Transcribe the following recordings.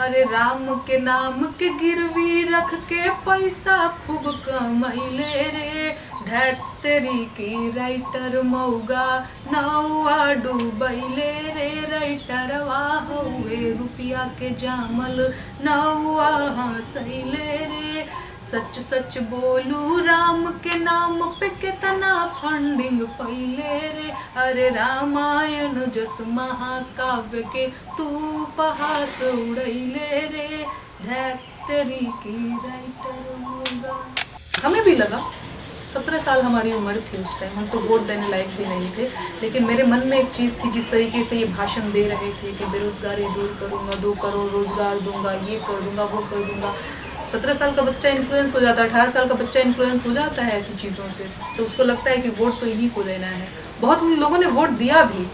अरे राम के नाम के गिरवी रख के पैसा खूब कमैले रे। धैट तेरी की राइटर मौगा नौआ डूबैले रे। राइटरवा हौवे रुपया के जामल नौआ हंसैले रे। सच सच बोलू राम के नाम पे कितना फंडिंग पहिले रे। अरे रामायण जस महाकाव्य के तू उपहास उड़ैले रे। धैर्य की राइटर होगा। हमें भी लगा 17 साल हमारी उम्र थी उस टाइम, हम तो वोट देने लायक भी नहीं थे, लेकिन मेरे मन में एक चीज़ थी, जिस तरीके से ये भाषण दे रहे थे कि बेरोजगारी दूर करूँगा, 2 करोड़ रोजगार दूंगा, ये कर दूंगा, वो कर दूंगा। 17 साल का बच्चा इन्फ्लुएंस हो जाता है, 18 साल का बच्चा इन्फ्लुएंस हो जाता है ऐसी चीज़ों से, तो उसको लगता है कि वोट तो इन्हीं को देना है। बहुत लोगों ने वोट दिया भी,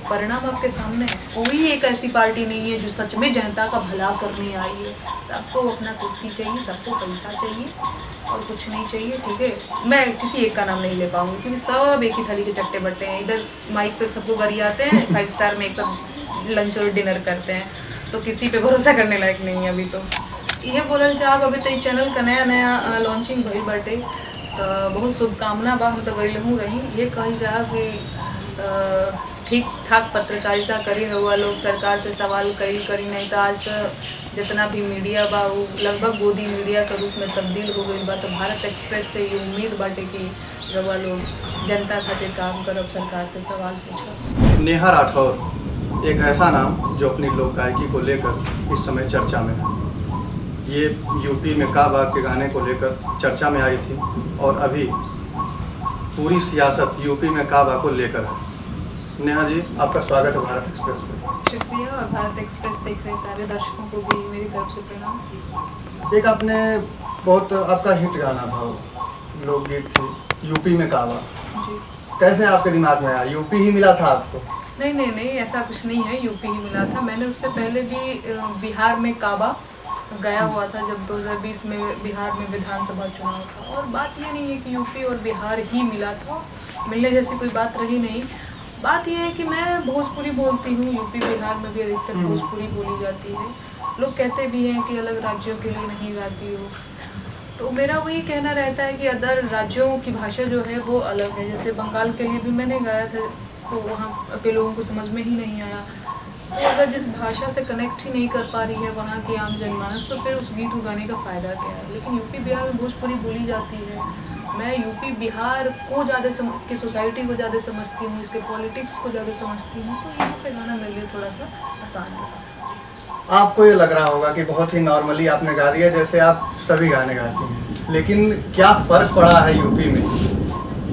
परिणाम आपके सामने है। कोई एक ऐसी पार्टी नहीं है जो सच में जनता का भला करने आई है। सबको अपना कुर्सी चाहिए, सबको पैसा चाहिए और कुछ नहीं चाहिए, ठीक है। मैं किसी एक का नाम नहीं ले पाऊंगी क्योंकि सब एक ही थाली के चट्टे बट्टे हैं। इधर माइक पे सबको गरी आते हैं, 5 स्टार में एक सब लंच और डिनर करते हैं, तो किसी पे भरोसा करने लायक नहीं है अभी। तो ये बोलल चाहब अभी तो चैनल का नया नया लॉन्चिंग भइल बाटे, तो बहुत शुभकामना बा। हम तो गई हूँ रही ये कहल जा कि ठीक ठाक पत्रकारिता करी रहुआ लोग, सरकार से सवाल करी नहीं तो आज तो जितना भी मीडिया बा वो लगभग गोदी मीडिया के रूप में तब्दील हो गई बा। तो भारत एक्सप्रेस से ये उम्मीद बाटे कि रहुआ लोग जनता खातिर काम करब, सरकार से सवाल पूछब। नेहा राठौर एक ऐसा नाम जो अपनी लोक गायकी को लेकर इस समय चर्चा में है। ये यूपी में काबा के गाने को लेकर चर्चा में आई थी और अभी पूरी सियासत यूपी में काबा को लेकर है। नेहा जी, आपका स्वागत है भारत एक्सप्रेस में। शुक्रिया, और भारत एक्सप्रेस देख रहे सारे दर्शकों को भी मेरी तरफ से प्रणाम। एक आपने बहुत आपका हिट गाना था, लोकगीत थी यूपी में काबा जी। कैसे आपके दिमाग में आया? यूपी ही मिला था आपको? नहीं, ऐसा कुछ नहीं है, यूपी ही मिला था। मैंने उससे पहले भी बिहार में काबा गया हुआ था जब 2020 में बिहार में विधानसभा चुनाव था। और बात ये नहीं है कि यूपी और बिहार ही मिला था, मिलने जैसी कोई बात रही नहीं। बात यह है कि मैं भोजपुरी बोलती हूँ, यूपी बिहार में भी अधिकतर भोजपुरी बोली जाती है। लोग कहते भी हैं कि अलग राज्यों के लिए नहीं गाती हो, तो मेरा वही कहना रहता है कि अदर राज्यों की भाषा जो है वो अलग है। जैसे बंगाल के लिए भी मैंने गाया था, तो वहाँ पे लोगों को समझ में ही नहीं आया। तो अगर जिस भाषा से कनेक्ट ही नहीं कर पा रही है वहाँ की आम जनमानस, तो फिर उस गीत को गाने का फ़ायदा क्या है। लेकिन यूपी बिहार में भोजपुरी बोली जाती है। मैं यूपी बिहार को ज़्यादा की सोसाइटी को ज़्यादा समझती हूँ, इसके पॉलिटिक्स को ज़्यादा समझती हूँ, तो यहाँ पे गाना मेरे लिए थोड़ा सा आसान है। आपको ये लग रहा होगा कि बहुत ही नॉर्मली आपने गा दिया, जैसे आप सभी गाने गाती हैं, लेकिन क्या फ़र्क पड़ा है यूपी में?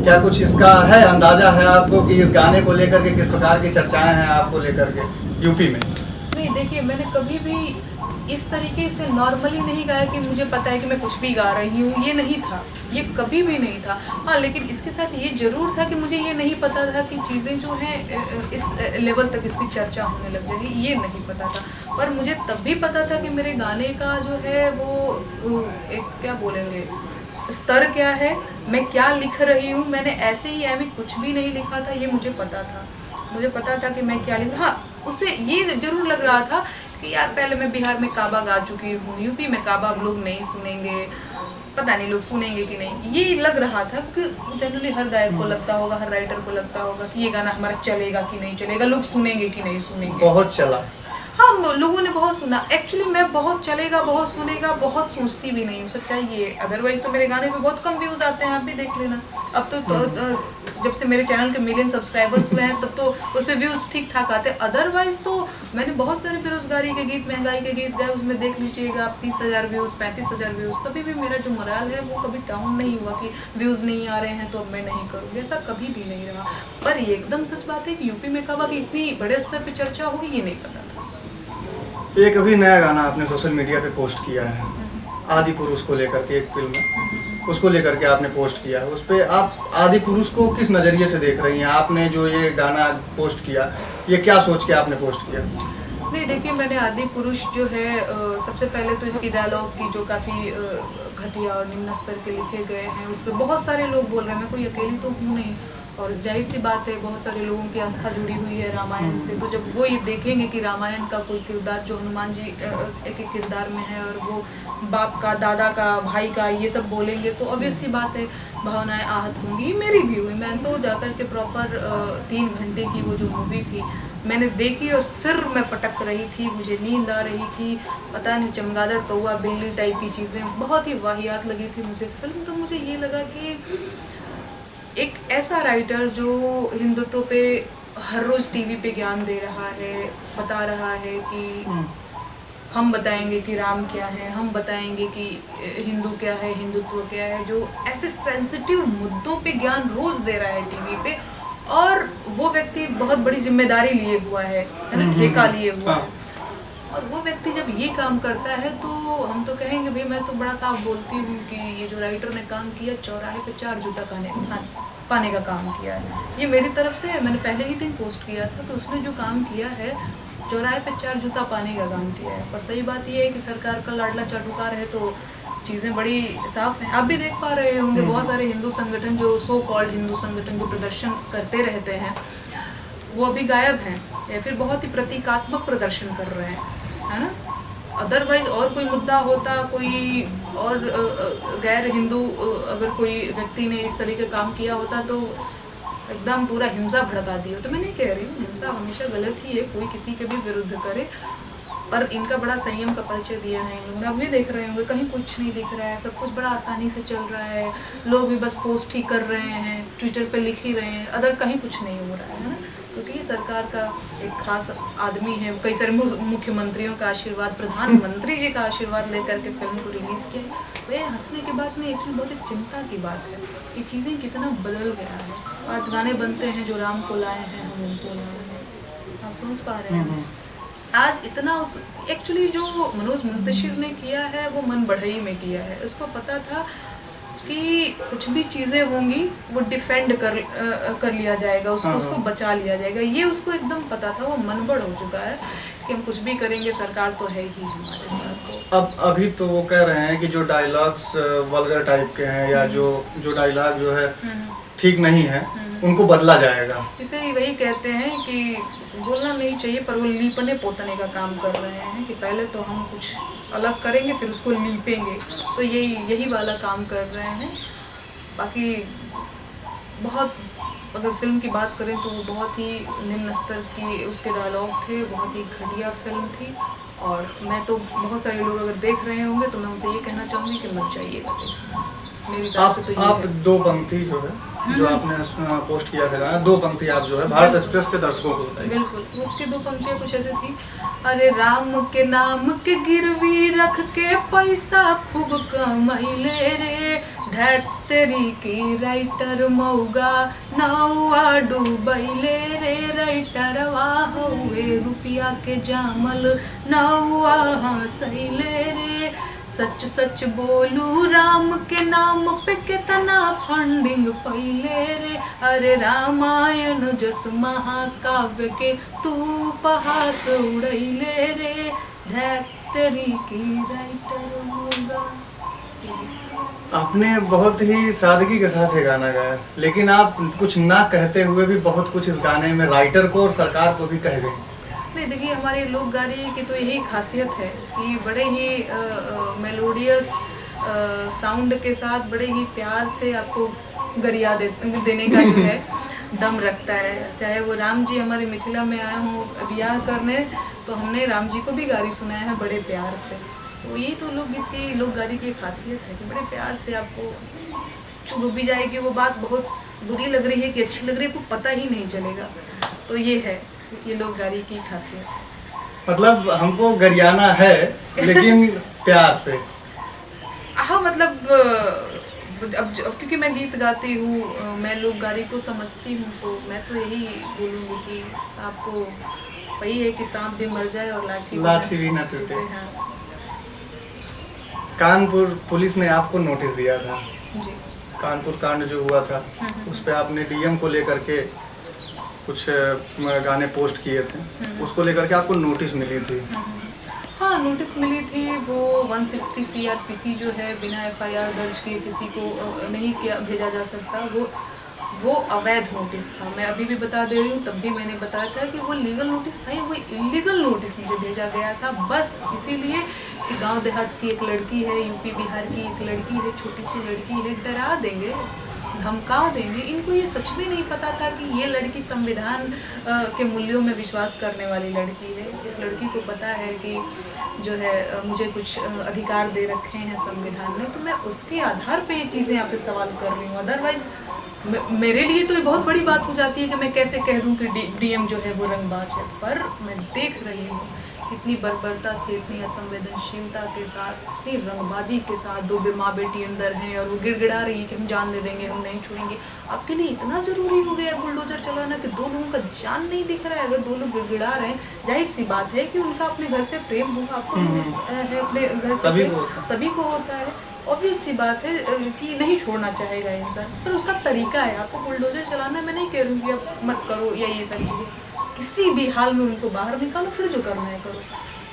क्या कुछ इसका है अंदाज़ा है आपको कि इस गाने को लेकर के किस प्रकार की चर्चाएं हैं आपको लेकर के यूपी में? नहीं, देखिए, मैंने कभी भी इस तरीके से नॉर्मली नहीं गाया कि मुझे पता है कि मैं कुछ भी गा रही हूँ, ये नहीं था, ये कभी भी नहीं था। हाँ, लेकिन इसके साथ ये ज़रूर था कि मुझे ये नहीं पता था कि चीज़ें जो हैं इस लेवल तक इसकी चर्चा होने लग जाएगी, ये नहीं पता था। पर मुझे तब भी पता था कि मेरे गाने का जो है वो एक क्या बोलेंगे, स्तर क्या है, मैं क्या लिख रही हूँ। मैंने ऐसे ही कुछ भी नहीं लिखा था, ये मुझे पता था। मुझे पता था कि मैं क्या लिख रहा। हाँ, उससे ये जरूर लग रहा था कि यार पहले मैं बिहार में काबा गा चुकी हूँ, यूपी में काबा अब लोग नहीं सुनेंगे, पता नहीं लोग सुनेंगे कि नहीं, ये लग रहा था। क्योंकि जनरली हर गायक को लगता होगा, हर राइटर को लगता होगा कि ये गाना हमारा चलेगा कि नहीं चलेगा, लोग सुनेंगे कि नहीं सुनेंगे। बहुत चला। हाँ, लोगों ने बहुत सुना। एक्चुअली मैं बहुत चलेगा, बहुत सुनेगा, बहुत सोचती भी नहीं हूँ, सच्चाई ये। अदरवाइज तो मेरे गाने पे बहुत कम व्यूज़ आते हैं, आप भी देख लेना। अब तो जब से मेरे चैनल के मिलियन सब्सक्राइबर्स हुए हैं तब तो उस पर व्यूज़ ठीक ठाक आते हैं। अदरवाइज़ तो मैंने बहुत सारे बेरोजगारी के गीत, महंगाई के गीत गाए, उसमें देख लीजिएगा आप 30,000 व्यूज़, 35,000 व्यूज़। कभी भी मेरा जो मोराल है वो कभी डाउन नहीं हुआ कि व्यूज़ नहीं आ रहे हैं तो अब मैं नहीं करूँगी, ऐसा कभी भी नहीं रहा। पर ये एकदम सच बात है कि यूपी में काबा की इतनी बड़े स्तर पर चर्चा होगी, ये नहीं पता था। एक अभी नया गाना आपने सोशल मीडिया पे पोस्ट किया है, आदि पुरुष को लेकर के, एक फिल्म है, उसको लेकर के आपने पोस्ट किया है। उस पर आप आदि पुरुष को किस नज़रिए से देख रही हैं? आपने जो ये गाना पोस्ट किया, ये क्या सोच के आपने पोस्ट किया? नहीं, देखिए, मैंने आदि पुरुष जो है सबसे पहले तो इसकी डायलॉग की जो काफ़ी घटिया और निम्न स्तर के लिखे गए हैं, उस पर बहुत सारे लोग बोल रहे हैं। मैं कोई अकेली तो हूँ नहीं, और जाहिर सी बात है बहुत सारे लोगों की आस्था जुड़ी हुई है रामायण से, तो जब वो ये देखेंगे कि रामायण का कोई किरदार जो हनुमान जी एक किरदार में है और वो बाप का, दादा का, भाई का ये सब बोलेंगे, तो ऑब्वियस सी बात है भावनाएं आहत होंगी। मेरी भी हुई। मैं तो जाकर के प्रॉपर 3 घंटे की वो जो मूवी थी मैंने देखी और सिर में पटक रही थी, मुझे नींद आ रही थी, पता नहीं चमगादड़ कौआ बिल्ली टाइप की चीज़ें, बहुत ही वाहियात लगी थी मुझे फिल्म। तो मुझे ये लगा कि एक ऐसा राइटर जो हिंदुत्व पे हर रोज़ टीवी पे ज्ञान दे रहा है, बता रहा है कि हम बताएंगे कि राम क्या है, हम बताएंगे कि हिंदू क्या है, हिंदुत्व क्या है, जो ऐसे सेंसिटिव मुद्दों पे ज्ञान रोज़ दे रहा है टीवी पे, और वो व्यक्ति बहुत बड़ी जिम्मेदारी लिए हुआ है ना, ठेका लिए हुआ है। और वो व्यक्ति जब ये काम करता है तो हम तो कहेंगे भाई, मैं तो बड़ा साफ बोलती हूँ कि ये जो राइटर ने काम किया, चौराहे पे 4 जूता पाने का काम किया है। ये मेरी तरफ से, मैंने पहले ही दिन पोस्ट किया था, तो उसने जो काम किया है चौराहे पे 4 जूता पाने का काम किया है। पर सही बात ये है कि सरकार का लाडला चाटुकार है तो चीज़ें बड़ी साफ हैं। आप भी देख पा रहे होंगे बहुत सारे हिंदू संगठन, जो सो कॉल्ड हिंदू संगठन जो प्रदर्शन करते रहते हैं, वो अभी गायब हैं या फिर बहुत ही प्रतीकात्मक प्रदर्शन कर रहे हैं, है ना। अदरवाइज और कोई मुद्दा होता, कोई और गैर हिंदू अगर कोई व्यक्ति ने इस तरह का काम किया होता तो एकदम पूरा हिंसा भड़का दी हो। तो मैं नहीं कह रही हूँ हिंसा हमेशा गलत ही है, कोई किसी के भी विरुद्ध करे, पर इनका बड़ा संयम का परिचय दिया है इन लोगों ने। अब भी देख रहे होंगे कहीं कुछ नहीं दिख रहा है, सब कुछ बड़ा आसानी से चल रहा है, लोग भी बस पोस्ट ही कर रहे हैं, ट्विटर पे लिख ही रहे हैं, अदर कहीं कुछ नहीं हो रहा है ना, क्योंकि ये सरकार का एक खास आदमी है, कई सारे मुख्यमंत्रियों का आशीर्वाद, प्रधानमंत्री जी का आशीर्वाद लेकर के फिल्म को रिलीज़ किया है। वह हंसने की बात नहीं, एक्चुअली बहुत एक चिंता की बात है कि चीज़ें कितना बदल गया है। आज गाने बनते हैं जो राम को लाए हैं हम उनको लाए हैं, आप समझ पा रहे हैं। आज इतना उस एक्चुअली जो मनोज मुंतशिर ने किया है वो मन बढ़ई में किया है। उसको पता था कि कुछ भी चीज़ें होंगी वो डिफेंड कर लिया जाएगा, उसको बचा लिया जाएगा, ये उसको एकदम पता था। वो मन बढ़ हो चुका है कि हम कुछ भी करेंगे, सरकार तो है ही हमारे साथ। तो अब अभी तो वो कह रहे हैं कि जो डायलॉग्स वल्गर टाइप के हैं या जो डायलॉग जो है ठीक नहीं है, उनको बदला जाएगा। इसे वही कहते हैं कि बोलना नहीं चाहिए, पर वो लीपने पोतने का काम कर रहे हैं कि पहले तो हम कुछ अलग करेंगे फिर उसको लीपेंगे, तो यही वाला काम कर रहे हैं। बाकी बहुत, अगर फिल्म की बात करें तो वो बहुत ही निम्न स्तर की उसके डायलॉग थे, बहुत ही घटिया फिल्म थी। और मैं तो, बहुत सारे लोग अगर देख रहे होंगे तो मैं उनसे ये कहना चाहूँगी कि मत जाइएगा देखना। मेरी तरफ से तो आप 2 पंक्ति जो है जो आपने पोस्ट किया था गाना, 2 पंक्ति आप जो है भारत एक्सप्रेस के दर्शकों को बताइए। बिल्कुल, उसकी 2 पंक्तियाँ कुछ ऐसे थी। अरे राम के नाम के गिरवी रख के पैसा खूब कमैले रे, धैट तेरी की राइटर मौगा नौआ डूबैले रे, राइटरवा हौवे रुपया के जामल नौआ हंसैले रे, सच सच बोलू राम के नाम पे कितना फंडिंग पहिले रे, अरे रामायण जस महाकाव्य के तू उपहास उड़ैले रे, धैत्री की राइटर होगा। आपने बहुत ही सादगी के साथ ये गाना गाया, लेकिन आप कुछ ना कहते हुए भी बहुत कुछ इस गाने में राइटर को और सरकार को भी कह गए। नहीं, देखिए हमारे लोक गाने की तो यही खासियत है कि बड़े ही मेलोडियस साउंड के साथ बड़े ही प्यार से आपको गरिया देने का जो है दम रखता है। चाहे वो राम जी हमारे मिथिला में आए हों ब्याह करने, तो हमने राम जी को भी गारी सुनाया है बड़े प्यार से। तो यही तो लोकगीत की, लोक गाने की खासियत है कि बड़े प्यार से आपको चुभ भी जाएगी वो बात, बहुत बुरी लग रही है कि अच्छी लग रही है, आपको पता ही नहीं चलेगा। तो ये है, ये लोक गाने की खासियत है। मतलब हमको गरियाना है लेकिन प्यार से। हाँ, मतलब अब क्योंकि मैं गीत गाती हूँ, मैं लोक गाने को समझती हूँ, तो मैं तो यही बोलूँगी कि आपको वही है कि सांप भी मर जाए और लाठी भी न टूटे। हाँ। कानपुर पुलिस ने आपको नोटिस दिया था जी। कानपुर कांड जो हुआ था उस पर आपने डीएम को लेकर के कुछ गाने पोस्ट किए थे, उसको लेकर के आपको नोटिस मिली थी। हाँ, नोटिस मिली थी। वो 160 CRPC जो है बिना FIR दर्ज किए किसी को नहीं किया भेजा जा सकता। वो वो अवैध नोटिस था। मैं अभी भी बता दे रही हूँ, तब भी मैंने बताया था कि वो लीगल नोटिस था, वो इलीगल नोटिस मुझे भेजा गया था बस इसीलिए कि गांव देहात की एक लड़की है, यूपी बिहार की एक लड़की है, छोटी सी लड़की है, डरा देंगे, धमका देंगे। इनको ये सच में नहीं पता था कि ये लड़की संविधान के मूल्यों में विश्वास करने वाली लड़की है। इस लड़की को पता है कि जो है मुझे कुछ अधिकार दे रखे हैं संविधान ने, तो मैं उसके आधार पे ये चीज़ें आपसे सवाल कर रही हूँ। अदरवाइज मेरे लिए तो ये बहुत बड़ी बात हो जाती है कि मैं कैसे कह दूँ कि डीएम जो है वो रंगबाज है। पर मैं देख रही हूँ इतनी बर्बरता से, इतनी असंवेदनशीलता के साथ, इतनी रंगबाजी के साथ दो माँ बेटी अंदर हैं और वो गिड़गिड़ा रही है कि हम जान दे देंगे, हम नहीं छोड़ेंगे। आपके लिए इतना ज़रूरी हो गया है बुलडोजर चलाना कि दो लोगों का जान नहीं दिख रहा है? अगर दो लोग गिड़गिड़ा रहे हैं, जाहिर सी बात है कि उनका अपने घर से प्रेम होगा, आपको है अपने घर से सभी को होता है, ऑब्वियस सी बात है कि नहीं छोड़ना चाहेगा इंसान। पर उसका तरीका है, आपको बुलडोजर चलाना, मैं नहीं कह रही हूँ कि आप मत करो या ये सारी चीज़ें, किसी भी हाल में उनको बाहर निकालो, फिर जो करना है करो।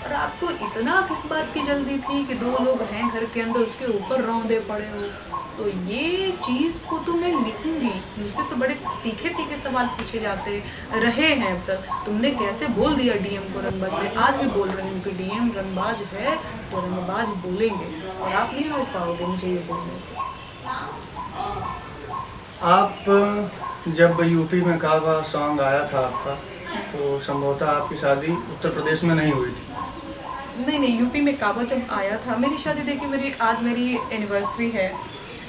और आपको इतना किस बात की जल्दी थी कि दो लोग हैं घर के अंदर, उसके ऊपर रौंदे पड़े हो? तो ये चीज़ को तो मैं लिखूंगी, मुझसे तो बड़े तीखे तीखे सवाल पूछे जाते रहे हैं अब तक। तुमने कैसे बोल दिया डीएम को रंगबाज? मैं आज भी बोल रही हूँ कि डीएम रंगबाज है तो रंगबाज बोलेंगे, और आप नहीं रोक पाओगे मुझे ये बोलने से। आप जब यूपी में काबा सॉन्ग आया था आपका, तो संभवतः आपकी शादी उत्तर प्रदेश में नहीं हुई थी? नहीं, यूपी में काबा जब आया था, मेरी शादी देखिए, आज मेरी एनिवर्सरी है,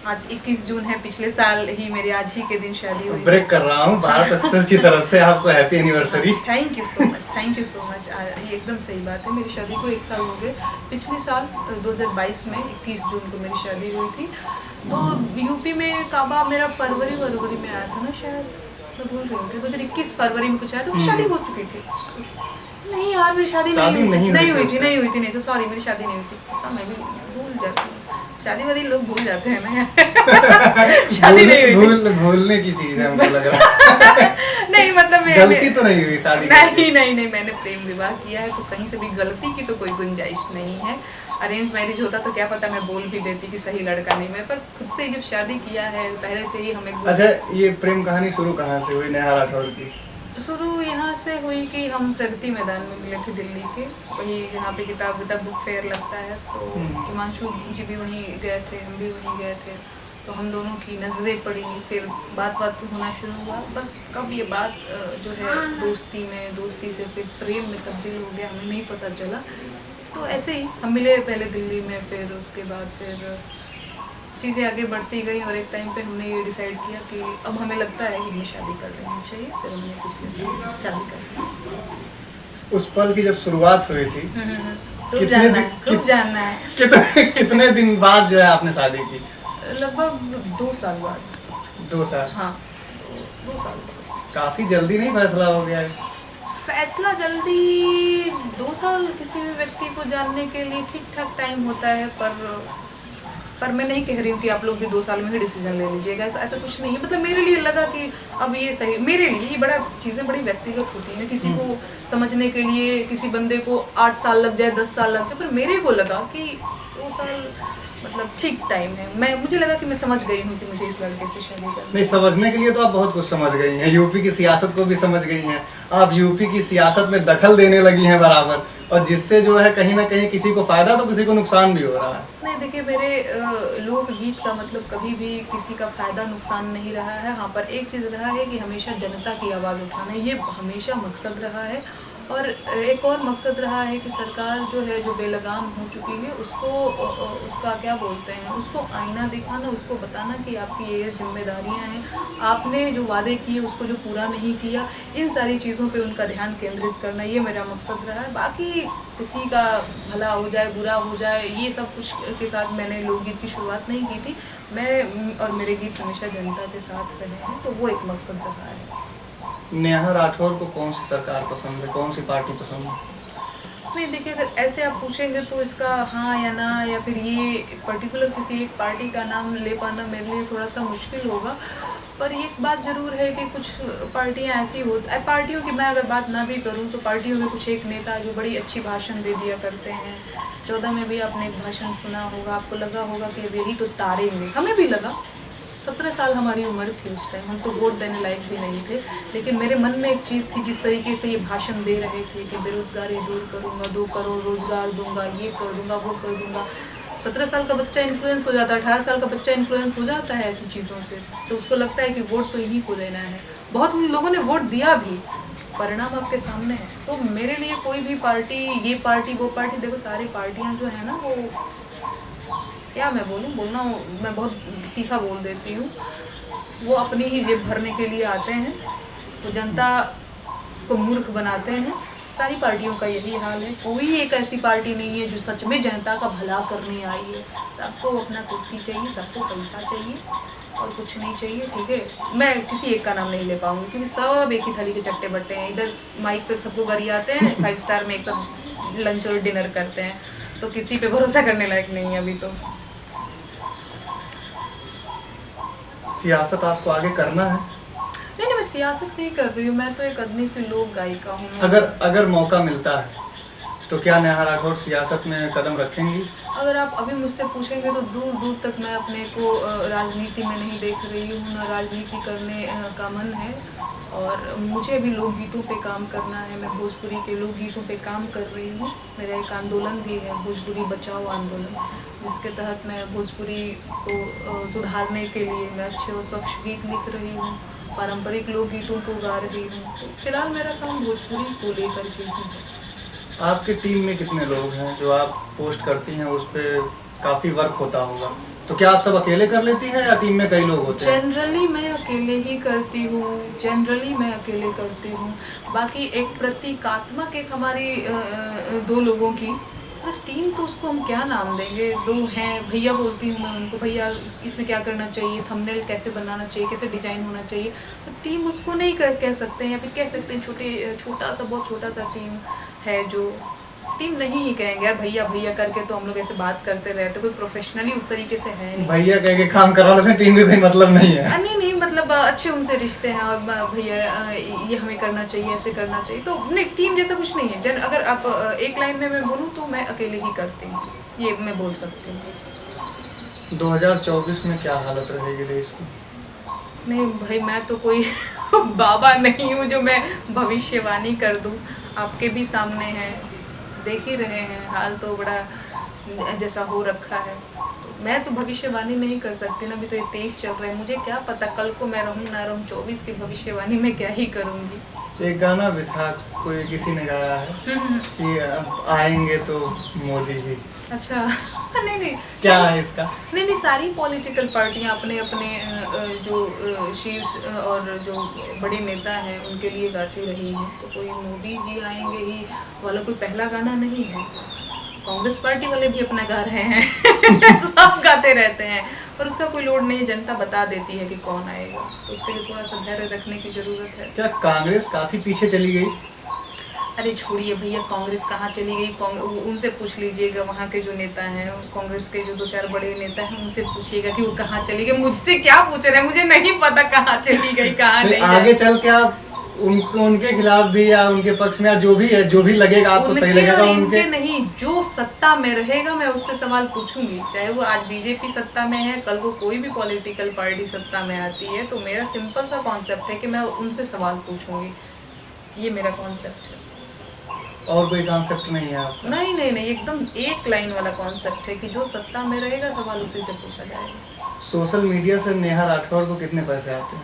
आज 21 जून है, पिछले साल ही मेरी आज ही के दिन शादी हुई। ब्रेक कर रहा हूँ, भारत एक्सप्रेस की तरफ से आपको happy anniversary. Thank you so much. ये एकदम सही बात है, मेरी शादी को 1 साल हो गए। पिछले साल 2022 में 21 जून को मेरी शादी हुई थी। तो यूपी में काबा मेरा फरवरी में आया था ना शायद, मैं भूल रही हूँ, 2021 फरवरी में कुछ आया था, तो शादी हो चुकी थी। नहीं यार, मेरी शादी नहीं हुई थी, तो सॉरी, मेरी शादी नहीं हुई थी। मैं भी भूल जाती हूँ, शादी वादी लोग भूल जाते हैं ना। शादी नहीं हुई थी, भूलने की चीज है, मुझे लग रहा है। नहीं मतलब गलती तो नहीं हुई शादी? नहीं, मैंने प्रेम विवाह किया है, तो कहीं से भी गलती की तो कोई गुंजाइश नहीं है। अरेंज मैरिज होता तो क्या पता मैं बोल भी देती कि सही लड़का नहीं मैं, पर खुद से जब शादी किया है, पहले से ही हमें। अच्छा, ये प्रेम कहानी शुरू कहाँ से हुई नेहा राठौर की? शुरू यहाँ से हुई कि हम प्रगति मैदान में मिले थे दिल्ली के, वही यहाँ पे किताब बुक फेयर लगता है, तो हिमांशु जी भी वहीं गए थे, हम भी वहीं गए थे, तो हम दोनों की नज़रें पड़ी, फिर बात होना शुरू हुआ। पर कब ये बात जो है दोस्ती से फिर प्रेम में तब्दील हो गया, हमें नहीं पता चला। तो ऐसे ही हम मिले पहले दिल्ली में, फिर उसके बाद फिर चीज़ें आगे बढ़ती गई, और एक टाइम पे हमने ये डिसाइड किया कि अब हमें लगता है कि हमें शादी कर लेनी चाहिए। फिर हमने पिछले साल शादी कर ली। उस पल की जब शुरुआत हुई थी, जानना है कितने दिन बाद जो है आपने शादी की? लगभग 2 साल बाद। 2 साल? हाँ, 2 साल बाद। काफ़ी जल्दी नहीं फैसला हो गया है? फैसला जल्दी, 2 साल किसी भी व्यक्ति को जानने के लिए ठीक ठाक टाइम होता है, पर मैं नहीं कह रही हूँ कि आप लोग भी 2 साल में ही डिसीजन ले लीजिएगा, ऐसा कुछ नहीं है। मतलब मेरे लिए लगा कि अब ये सही, मेरे लिए ये चीज़ें बड़ी व्यक्तिगत होती हैं। किसी को समझने के लिए किसी बंदे को 8 साल लग जाए, 10 साल लग जाए, पर मेरे को लगा कि 2 साल मतलब ठीक टाइम है। मुझे लगा कि मैं समझ गई हूँ कि मुझे इस लड़के से शादी करनी। नहीं, समझने के लिए तो आप बहुत कुछ समझ गई हैं, यूपी की सियासत को भी समझ गई हैं, आप यूपी की सियासत में दखल देने लगी हैं बराबर, और जिससे जो है कहीं ना कहीं किसी को फायदा तो किसी को नुकसान भी हो रहा है। नहीं देखिए, मेरे लोकगीत का मतलब कभी भी किसी का फायदा नुकसान नहीं रहा है। हाँ, पर एक चीज़ रहा है कि हमेशा जनता की आवाज़ उठाना, ये हमेशा मकसद रहा है। और एक और मकसद रहा है कि सरकार जो है, जो बेलगाम हो चुकी है, उसका क्या बोलते हैं, उसको आईना दिखाना, उसको बताना कि आपकी ये जिम्मेदारियां हैं, आपने जो वादे किए उसको जो पूरा नहीं किया, इन सारी चीज़ों पे उनका ध्यान केंद्रित करना, ये मेरा मकसद रहा है। बाकी किसी का भला हो जाए, बुरा हो जाए, ये सब कुछ के साथ मैंने लोकगीत की शुरुआत नहीं की थी। मैं और मेरे गीत हमेशा जनता के साथ रहे हैं, तो वो एक मकसद रहा है। नेहा राठौर को कौन सी सरकार पसंद है, कौन सी पार्टी पसंद है? नहीं देखिए, अगर ऐसे आप पूछेंगे तो इसका हाँ या ना, या फिर ये पर्टिकुलर किसी एक पार्टी का नाम ले पाना मेरे लिए थोड़ा सा मुश्किल होगा। पर एक बात ज़रूर है कि कुछ पार्टियां ऐसी पार्टियों की मैं अगर बात ना भी करूं, तो पार्टियों में कुछ एक नेता जो बड़ी अच्छी भाषण दे दिया करते हैं। 14 में भी आपने एक भाषण सुना होगा, आपको लगा होगा कि अब यही तो तारेंगे, हमें भी लगा 17 साल हमारी उम्र थी उस टाइम, हम तो वोट देने लायक भी नहीं थे, लेकिन मेरे मन में एक चीज़ थी, जिस तरीके से ये भाषण दे रहे थे कि बेरोज़गारी दूर करूँगा, 2 करोड़ रोज़गार दूंगा, ये कर दूंगा, वो कर दूंगा। 17 साल का बच्चा इन्फ्लुएंस हो जाता है, 18 साल का बच्चा इन्फ्लुएंस हो जाता है ऐसी चीज़ों से, तो उसको लगता है कि वोट तो इन्हीं को देना है। बहुत लोगों ने वोट दिया भी, परिणाम आपके सामने है। तो मेरे लिए कोई भी पार्टी, ये पार्टी वो पार्टी, देखो सारी पार्टियां जो है ना, वो क्या मैं बोलना मैं बहुत तीखा बोल देती हूँ, वो अपनी ही जेब भरने के लिए आते हैं, तो जनता को मूर्ख बनाते हैं। सारी पार्टियों का यही हाल है, कोई एक ऐसी पार्टी नहीं है जो सच में जनता का भला करने आई है। सबको अपना कुर्सी चाहिए, सबको पैसा चाहिए और कुछ नहीं चाहिए, ठीक है। मैं किसी एक का नाम नहीं ले पाऊंगी क्योंकि सब एक ही थाली के चट्टे बट्टे हैं। इधर माइक पे सबको गरी आते हैं, 5 स्टार में एक सब लंच और डिनर करते हैं, तो किसी पे भरोसा करने लायक नहीं है अभी तो। सियासत आपको आगे करना है? नहीं, मैं सियासत नहीं कर रही हूँ, मैं तो एक आदमी से लोक गायिका हूँ। अगर मौका मिलता है तो क्या नेहा राठौर सियासत में कदम रखेंगी? अगर आप अभी मुझसे पूछेंगे तो दूर दूर तक मैं अपने को राजनीति में नहीं देख रही हूँ, ना राजनीति करने का मन है। और मुझे अभी लोकगीतों पे काम करना है, मैं भोजपुरी के लोकगीतों पे काम कर रही हूँ। मेरा एक आंदोलन भी है, भोजपुरी बचाओ आंदोलन, जिसके तहत मैं भोजपुरी को सुधारने के लिए मैं अच्छे और स्वच्छ गीत लिख रही हूँ, पारंपरिक लोकगीतों को गा रही हूँ। तो फिलहाल मेरा काम भोजपुरी को लेकर के ही है। आपके टीम में कितने लोग हैं? जो आप पोस्ट करती हैं उस पर काफ़ी वर्क होता होगा, तो क्या आप सब अकेले कर लेती हैं या टीम में कई लोग होते हैं? जनरली मैं अकेले ही करती हूँ, बाकी एक प्रतीकात्मक एक हमारी 2 लोगों की टीम, तो उसको हम क्या नाम देंगे, 2 हैं भैया बोलती हूँ मैं उनको, भैया इसमें क्या करना चाहिए, थंबनेल कैसे बनाना चाहिए, कैसे डिजाइन होना चाहिए। तो टीम उसको नहीं कह सकते हैं, या फिर कह सकते हैं बहुत छोटा सा टीम है, जो टीम नहीं ही कहेंगे यार, भैया भैया करके तो हम लोग ऐसे बात करते रहते, कोई प्रोफेशनली उस तरीके से है नहीं। भैया कह के काम करवा लेते हैं, टीम में कोई मतलब नहीं है। नहीं, मतलब अच्छे उनसे रिश्ते हैं, और भैया ये हमें करना चाहिए, ऐसे करना चाहिए, तो नहीं, टीम जैसा कुछ नहीं है। अगर आप एक लाइन में मैं बोलूँ तो मैं अकेले ही करती हूँ, ये मैं बोल सकती हूँ। 2024 में क्या हालत रहेगी देश की? नहीं भाई, मैं तो कोई बाबा नहीं हूँ जो मैं भविष्यवाणी कर दूँ। आपके भी सामने है, देख ही रहे हैं, हाल तो बड़ा जैसा हो रखा है। मैं तो भविष्यवाणी नहीं कर सकती ना, अभी तो ये 23 चल रहा है, मुझे क्या पता कल को मैं रहूँ ना रहूँ, 24 की भविष्यवाणी मैं क्या ही करूँगी। एक गाना भी था, कोई किसी ने गाया है कि आएंगे तो मोदी जी। अच्छा नहीं क्या है इसका? नहीं, सारी पॉलिटिकल पार्टियां अपने अपने जो शीर्ष और जो बड़े नेता हैं उनके लिए गाती रही हैं, तो कोई मोदी जी आएंगे ही वाला कोई पहला गाना नहीं है। कांग्रेस पार्टी वाले भी अपना गा रहे हैं सब गाते रहते हैं, पर उसका कोई लोड नहीं है, जनता बता देती है कि कौन आएगा, तो उसके लिए थोड़ा सा धैर्य रखने की जरूरत है। क्या कांग्रेस काफी पीछे चली गई? अरे छोड़िए भैया, कांग्रेस कहाँ चली गई, उनसे पूछ लीजिएगा, वहाँ के जो नेता हैं कांग्रेस के, जो 2-4 बड़े नेता हैं, उनसे पूछिएगा कि वो कहाँ चली गई। मुझसे क्या पूछ रहे हैं, मुझे नहीं पता कहाँ चली गई, कहाँ नहीं। आगे चल के आप उनके खिलाफ भी या उनके पक्ष में, या जो भी लगेगा आपको सही लगेगा, उनके नहीं, जो सत्ता में रहेगा मैं उससे सवाल पूछूंगी, चाहे वो आज बीजेपी सत्ता में है, कल को कोई भी पॉलिटिकल पार्टी सत्ता में आती है, तो मेरा सिंपल सा कॉन्सेप्ट है कि मैं उनसे सवाल पूछूंगी, ये मेरा कॉन्सेप्ट है। और कोई कॉन्सेप्ट नहीं है आपका? नहीं, एकदम एक लाइन वाला कॉन्सेप्ट है कि जो सत्ता में रहेगा सवाल उसी से पूछा जाएगा। सोशल मीडिया से नेहा राठौर को कितने पैसे आते हैं?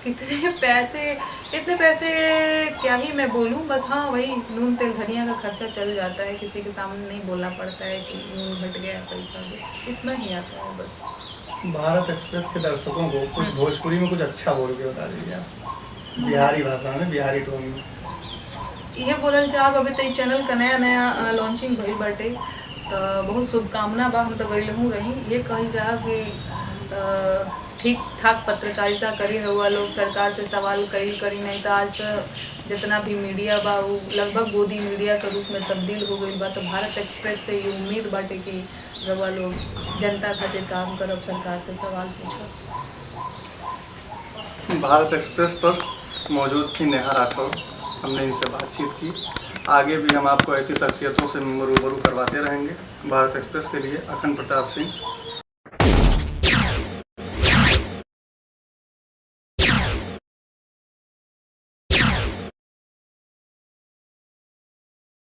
इतने पैसे क्या ही मैं बोलूं, बस हाँ वही नून तेल धनिया का खर्चा चल जाता है, किसी के सामने नहीं बोलना पड़ता है कि नून घट गया, पैसा इतना ही आता है बस। भारत एक्सप्रेस के दर्शकों को कुछ भोजपुरी में कुछ अच्छा बोल के बता दीजिए आप, बिहारी भाषा में, बिहारी टोन में। ये बोलल चाहब, अभी तो चैनल का नया लॉन्चिंग भइल बाटे, तो बहुत शुभकामना बा, हम तो गई हूँ रही। ये कहल चाहब कि ठीक ठाक पत्रकारिता करी रहुआ लोग, सरकार से सवाल करी नहीं, तो आज तो जितना भी मीडिया बा वो लगभग गोदी मीडिया के रूप में तब्दील हो गई बा। तो भारत एक्सप्रेस से ये उम्मीद बाटे कि रहुआ लोग जनता खातिर काम करब, सरकार से सवाल पूछब। भारत एक्सप्रेस पर मौजूद थी नेहा राठौर, हमने इनसे बातचीत की। आगे भी हम आपको ऐसी शख्सियतों से रूबरू करवाते रहेंगे। भारत एक्सप्रेस के लिए अखंड प्रताप सिंह।